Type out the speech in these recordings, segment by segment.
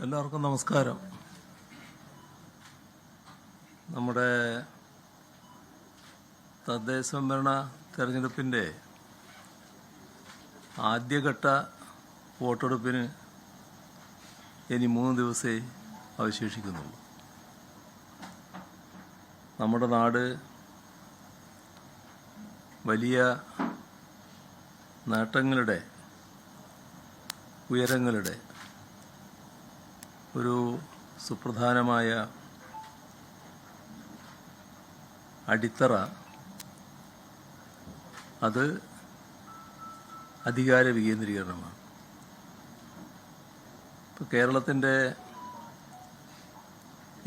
എല്ലാവർക്കും നമസ്കാരം. നമ്മുടെ തദ്ദേശ സ്വയംഭരണ തെരഞ്ഞെടുപ്പിൻ്റെ ആദ്യഘട്ട വോട്ടെടുപ്പിന് ഇനി 3 ദിവസമേ അവശേഷിക്കുന്നുള്ളൂ. നമ്മുടെ നാട് വലിയ നേട്ടങ്ങളുടെ, ഉയരങ്ങളുടെ ഒരു സുപ്രധാനമായ അടിത്തറ, അത് അധികാര വികേന്ദ്രീകരണമാണ്. ഇപ്പോൾ കേരളത്തിൻ്റെ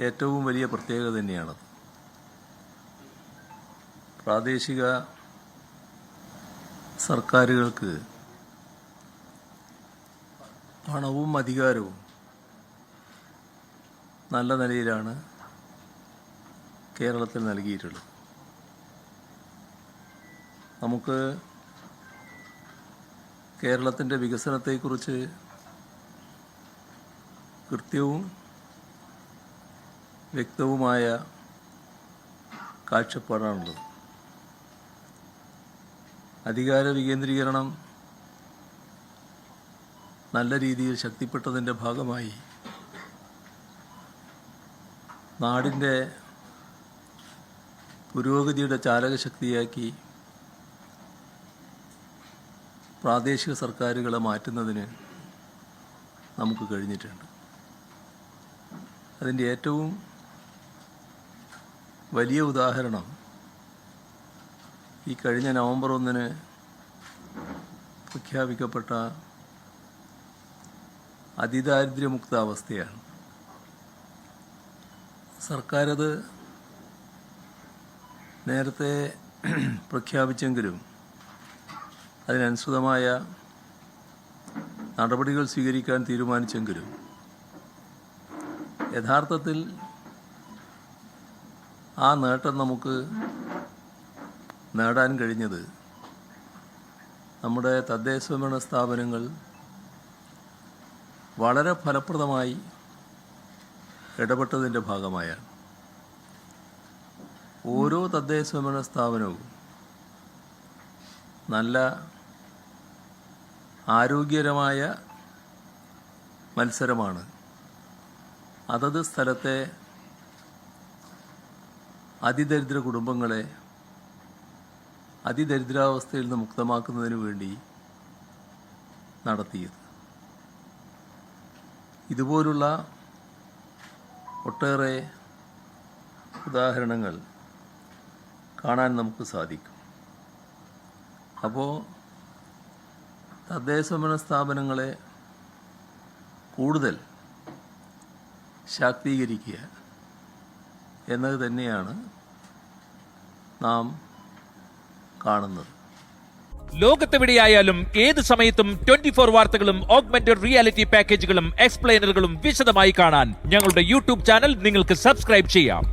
ഏറ്റവും വലിയ പ്രത്യേകത തന്നെയാണത്. പ്രാദേശിക സർക്കാരുകൾക്ക് പണവും അധികാരവും നല്ല നിലയിലാണ് കേരളത്തിൽ നൽകിയിട്ടുള്ളത്. നമുക്ക് കേരളത്തിൻ്റെ വികസനത്തെക്കുറിച്ച് കൃത്യവും വ്യക്തവുമായ കാഴ്ചപ്പാടാണുള്ളത്. അധികാര വികേന്ദ്രീകരണം നല്ല രീതിയിൽ ശക്തിപ്പെട്ടതിൻ്റെ ഭാഗമായി നാടിൻ്റെ പുരോഗതിയുടെ ചാലകശക്തിയാക്കി പ്രാദേശിക സർക്കാരുകളെ മാറ്റുന്നതിന് നമുക്ക് കഴിഞ്ഞിട്ടുണ്ട്. അതിൻ്റെ ഏറ്റവും വലിയ ഉദാഹരണം ഈ കഴിഞ്ഞ നവംബർ 1 പ്രഖ്യാപിക്കപ്പെട്ട അതിദാരിദ്ര്യമുക്ത അവസ്ഥയാണ്. സർക്കാരത് നേരത്തെ പ്രഖ്യാപിച്ചെങ്കിലും അതിനനുസൃതമായ നടപടികൾ സ്വീകരിക്കാൻ തീരുമാനിച്ചെങ്കിലും യഥാർത്ഥത്തിൽ ആ നേട്ടം നമുക്ക് നേടാൻ കഴിഞ്ഞത് നമ്മുടെ തദ്ദേശ സ്വയംഭരണ സ്ഥാപനങ്ങൾ വളരെ ഫലപ്രദമായി ഇടപെട്ടതിൻ്റെ ഭാഗമായാണ്. ഓരോ തദ്ദേശ സ്വയംഭരണ സ്ഥാപനവും നല്ല ആരോഗ്യകരമായ മത്സരമാണ് അതത് സ്ഥലത്തെ അതിദരിദ്ര കുടുംബങ്ങളെ അതിദരിദ്രാവസ്ഥയിൽ നിന്ന് മുക്തമാക്കുന്നതിന് വേണ്ടി നടത്തിയത്. ഇതുപോലുള്ള ഒട്ടേറെ ഉദാഹരണങ്ങൾ കാണാൻ നമുക്ക് സാധിക്കും. അപ്പോൾ തദ്ദേശ സ്വയംഭരണ സ്ഥാപനങ്ങളെ കൂടുതൽ ശാക്തീകരിക്കുക എന്നത് തന്നെയാണ് നാം കാണുന്നത്. ലോകത്തെവിടെയായാലും ഏത് സമയത്തും 24 വാർത്തകളും ഓഗ്മെന്റഡ് റിയാലിറ്റി പാക്കേജുകളും എക്സ്പ്ലെയിനറുകളും വിശദമായി കാണാൻ ഞങ്ങളുടെ യൂട്യൂബ് ചാനൽ നിങ്ങൾക്ക് സബ്സ്ക്രൈബ് ചെയ്യാം.